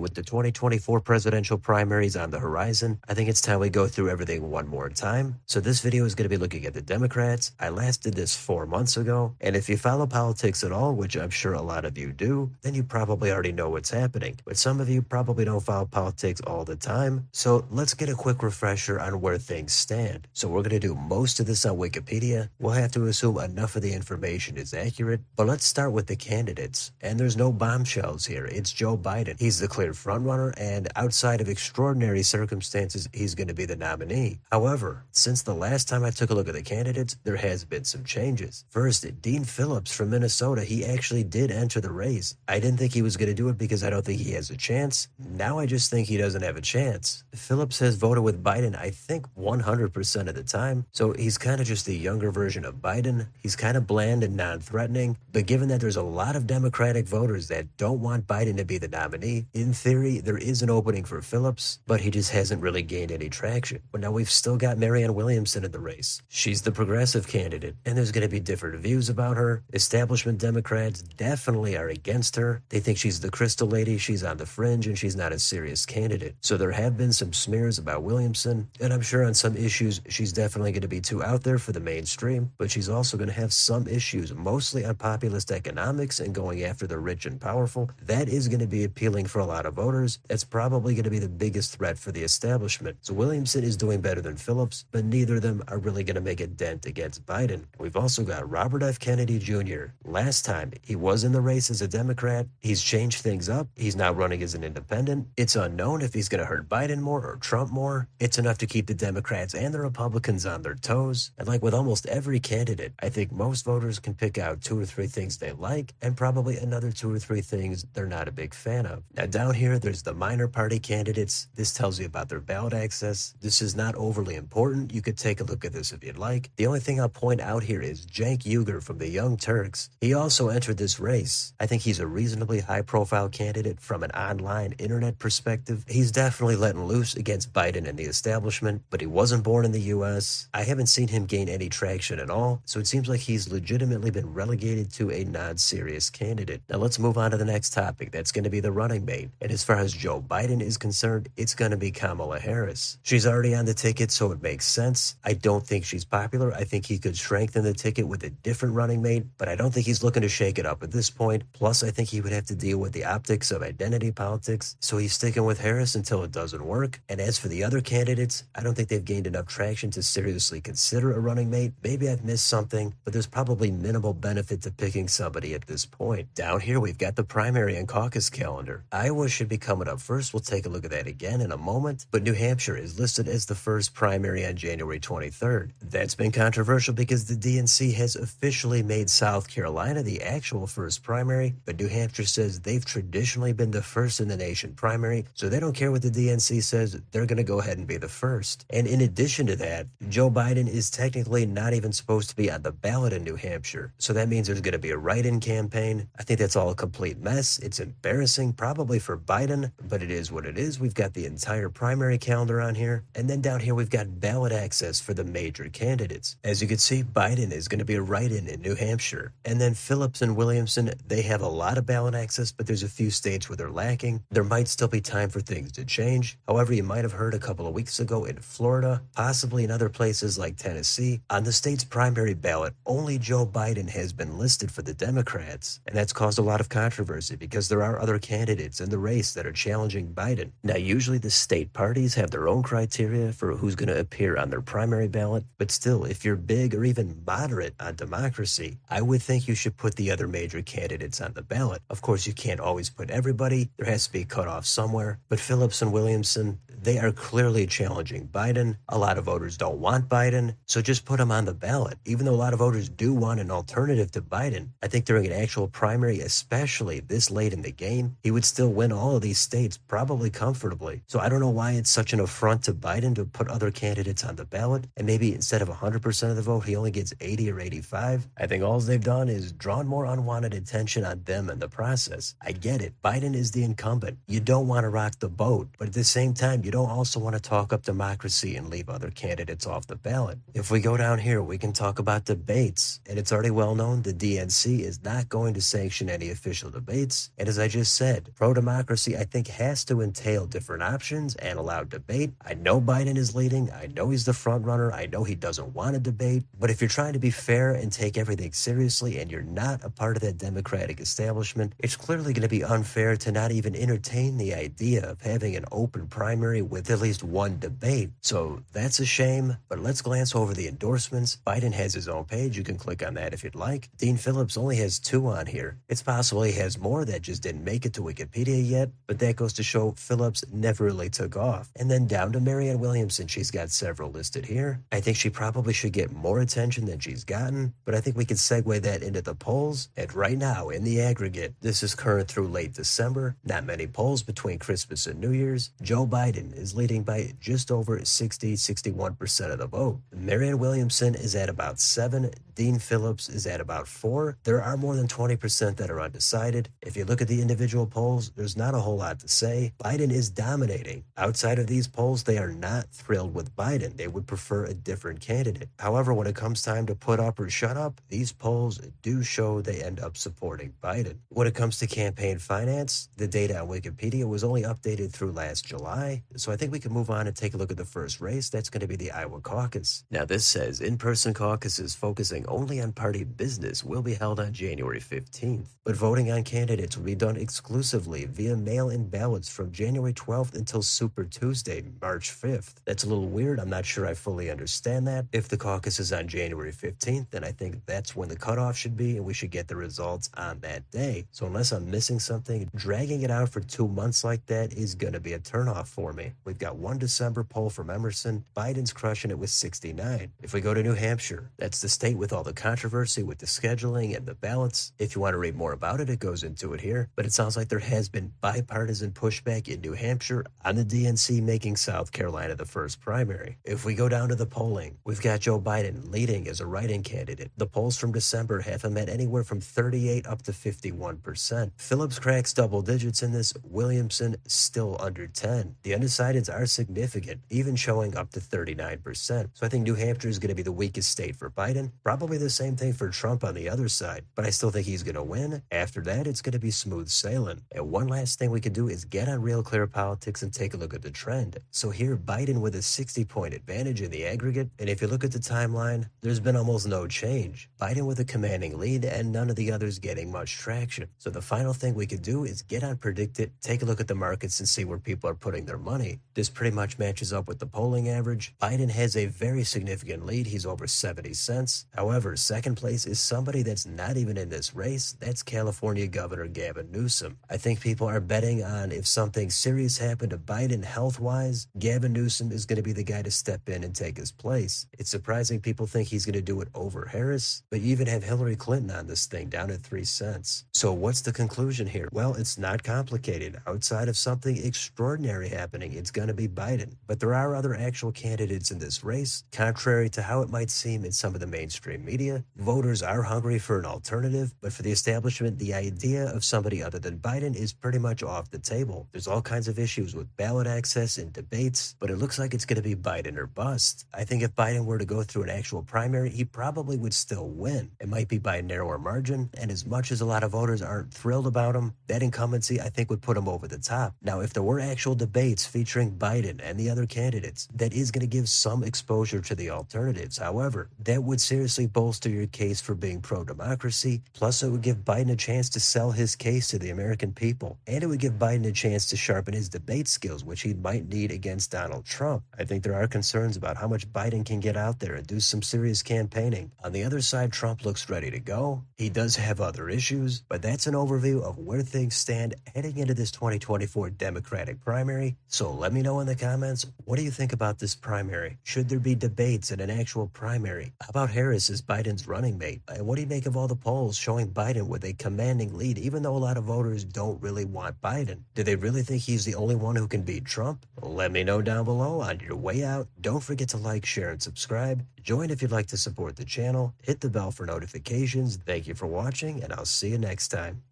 With the 2024 presidential primaries on the horizon, I think it's time we go through everything one more time. So this video is going to be looking at the Democrats. I last did this 4 months ago, and if you follow politics at all, which I'm sure a lot of you do, then you probably already know what's happening. But some of you probably don't follow politics all the time, so let's get a quick refresher on where things stand. So we're going to do most of this on Wikipedia. We'll have to assume enough of the information is accurate, but let's start with the candidates. And there's no bombshells here. It's Joe Biden. He's the clear frontrunner, and outside of extraordinary circumstances, he's going to be the nominee. However, since the last time I took a look at the candidates, there has been some changes. First, Dean Phillips from Minnesota, he actually did enter the race. I didn't think he was going to do it because I don't think he has a chance. Now I just think he doesn't have a chance. Phillips has voted with Biden, I think 100% of the time, so he's kind of just the younger version of Biden. He's kind of bland and non-threatening, but given that there's a lot of Democratic voters that don't want Biden to be the nominee, in theory, there is an opening for Phillips, but he just hasn't really gained any traction. But now we've still got Marianne Williamson in the race. She's the progressive candidate, and there's going to be different views about her. Establishment Democrats definitely are against her. They think she's the crystal lady, she's on the fringe, and she's not a serious candidate. So there have been some smears about Williamson, and I'm sure on some issues she's definitely going to be too out there for the mainstream, but she's also going to have some issues, mostly on populist economics and going after the rich and powerful. That is going to be appealing for a lot of voters. That's probably going to be the biggest threat for the establishment. So Williamson is doing better than Phillips, but neither of them are really going to make a dent against Biden. We've also got Robert F. Kennedy Jr. Last time, he was in the race as a Democrat. He's changed things up. He's now running as an independent. It's unknown if he's going to hurt Biden more or Trump more. It's enough to keep the Democrats and the Republicans on their toes. And like with almost every candidate, I think most voters can pick out 2 or 3 things they like and probably another 2 or 3 things they're not a big fan of. Now down here, there's the minor party candidates. This tells you about their ballot access. This is not overly important. You could take a look at this if you'd like. The only thing I'll point out here is Cenk Uygur from the Young Turks. He also entered this race. I think he's a reasonably high-profile candidate from an online internet perspective. He's definitely letting loose against Biden and the establishment, but he wasn't born in the U.S. I haven't seen him gain any traction at all, so it seems like he's legitimately been relegated to a non-serious candidate. Now let's move on to the next topic. That's going to be the running mate. And as far as Joe Biden is concerned, it's going to be Kamala Harris. She's already on the ticket, so it makes sense. I don't think she's popular. I think he could strengthen the ticket with a different running mate, but I don't think he's looking to shake it up at this point. Plus, I think he would have to deal with the optics of identity politics, so he's sticking with Harris until it doesn't work. And as for the other candidates, I don't think they've gained enough traction to seriously consider a running mate. Maybe I've missed something, but there's probably minimal benefit to picking somebody at this point. Down here, we've got the primary and caucus calendar. Iowa should be coming up first. We'll take a look at that again in a moment, but New Hampshire is listed as the first primary on January 23rd. That's been controversial because the DNC has officially made South Carolina the actual first primary, but New Hampshire says they've traditionally been the first in the nation primary, so they don't care what the DNC says. They're going to go ahead and be the first. And in addition to that, Joe Biden is technically not even supposed to be on the ballot in New Hampshire, so that means there's going to be a write-in campaign. I think that's all a complete mess. It's embarrassing, probably for Biden, but it is what it is. We've got the entire primary calendar on here, and then down here we've got ballot access for the major candidates. As you can see, Biden is going to be a write-in in New Hampshire, and then Phillips and Williamson, they have a lot of ballot access, but there's a few states where they're lacking. There might still be time for things to change. However, you might have heard a couple of weeks ago in Florida, possibly in other places like Tennessee, on the state's primary ballot, only Joe Biden has been listed for the Democrats, and that's caused a lot of controversy because there are other candidates in the race that are challenging Biden. Now, usually the state parties have their own criteria for who's going to appear on their primary ballot, but still, if you're big or even moderate on democracy, I would think you should put the other major candidates on the ballot. Of course, you can't always put everybody. There has to be a cutoff somewhere, but Phillips and Williamson, they are clearly challenging Biden. A lot of voters don't want Biden, so just put them on the ballot. Even though a lot of voters do want an alternative to Biden, I think during an actual primary, especially this late in the game, he would still win all of these states probably comfortably. So I don't know why it's such an affront to Biden to put other candidates on the ballot, and maybe instead of 100% of the vote, he only gets 80 or 85. I think all they've done is drawn more unwanted attention on them in the process. I get it. Biden is the incumbent. You don't want to rock the boat, but at the same time, you you don't also want to talk up democracy and leave other candidates off the ballot. If we go down here, we can talk about debates. And it's already well known the DNC is not going to sanction any official debates. And as I just said, pro-democracy, I think, has to entail different options and allow debate. I know Biden is leading. I know he's the front runner. I know he doesn't want to debate. But if you're trying to be fair and take everything seriously and you're not a part of that Democratic establishment, it's clearly going to be unfair to not even entertain the idea of having an open primary with at least one debate. So that's a shame. But let's glance over the endorsements. Biden has his own page. You can click on that if you'd like. Dean Phillips only has 2 on here. It's possible he has more that just didn't make it to Wikipedia yet, but that goes to show Phillips never really took off. And then down to Marianne Williamson, she's got several listed here. I think she probably should get more attention than she's gotten, but I think we can segue that into the polls. And right now, in the aggregate, this is current through late December, not many polls between Christmas and New Year's. Joe Biden is leading by just over 61% of the vote. Marianne Williamson is at about 7. Dean Phillips is at about 4. There are more than 20% that are undecided. If you look at the individual polls, there's not a whole lot to say. Biden is dominating. Outside of these polls, they are not thrilled with Biden. They would prefer a different candidate. However, when it comes time to put up or shut up, these polls do show they end up supporting Biden. When it comes to campaign finance, the data on Wikipedia was only updated through last July. So I think we can move on and take a look at the first race. That's going to be the Iowa caucus. Now this says in-person caucuses focusing only on party business will be held on January 15th, but voting on candidates will be done exclusively via mail-in ballots from January 12th until Super Tuesday, March 5th. That's a little weird. I'm not sure I fully understand that. If the caucus is on January 15th, then I think that's when the cutoff should be, and we should get the results on that day. So unless I'm missing something, dragging it out for 2 months like that is going to be a turnoff for me. We've got one December poll from Emerson. Biden's crushing it with 69. If we go to New Hampshire, that's the state with all the controversy with the scheduling and the ballots. If you want to read more about it, it goes into it here. But it sounds like there has been bipartisan pushback in New Hampshire on the DNC making South Carolina the first primary. If we go down to the polling, we've got Joe Biden leading as a write-in candidate. The polls from December have him at anywhere from 38 up to 51%. Phillips cracks double digits in this. Williamson still under 10. The undecideds are significant, even showing up to 39%. So I think New Hampshire is going to be the weakest state for Biden. Probably the same thing for Trump on the other side, but I still think he's going to win. After that, it's going to be smooth sailing. And one last thing we can do is get on Real Clear Politics and take a look at the trend. So here, Biden with a 60-point advantage in the aggregate, and if you look at the timeline, there's been almost no change. Biden with a commanding lead and none of the others getting much traction. So the final thing we could do is get on Predict It, take a look at the markets and see where people are putting their money. This pretty much matches up with the polling average. Biden has a very significant lead. He's over 70 cents. However, second place is somebody that's not even in this race. That's California Governor Gavin Newsom. I think people are betting on if something serious happened to Biden health-wise, Gavin Newsom is going to be the guy to step in and take his place. It's surprising people think he's going to do it over Harris, but you even have Hillary Clinton on this thing down at 3 cents. So what's the conclusion here? Well, it's not complicated. Outside of something extraordinary happening, it's going to be Biden. But there are other actual candidates in this race. Contrary to how it might seem in some of the mainstream media, voters are hungry for an alternative, but for the establishment, the idea of somebody other than Biden is pretty much off the table. There's all kinds of issues with ballot access and debates, but it looks like it's going to be Biden or bust. I think if Biden were to go through an actual primary, he probably would still win. It might be by a narrower margin, and as much as a lot of voters aren't thrilled about him, that incumbency I think would put him over the top. Now, if there were actual debates featuring Biden and the other candidates, that is going to give some exposure to the alternatives. However, that would seriously bolster your case for being pro-democracy, plus it would give Biden a chance to sell his case to the American people, and it would give Biden a chance to sharpen his debate skills, which he might need against Donald Trump. I think there are concerns about how much Biden can get out there and do some serious campaigning. On the other side, Trump looks ready to go. He does have other issues, but that's an overview of where things stand heading into this 2024 Democratic primary. So let me know in the comments, what do you think about this primary? Should there be debates in an actual primary? How about Harris as Biden's running mate? And what do you make of all the polls showing Biden with a commanding lead, even though a lot of voters don't really want Biden? Do they really think he's the only one who can beat Trump? Let me know down below. On your way out, don't forget to like, share, and subscribe. Join if you'd like to support the channel. Hit the bell for notifications. Thank you for watching, and I'll see you next time.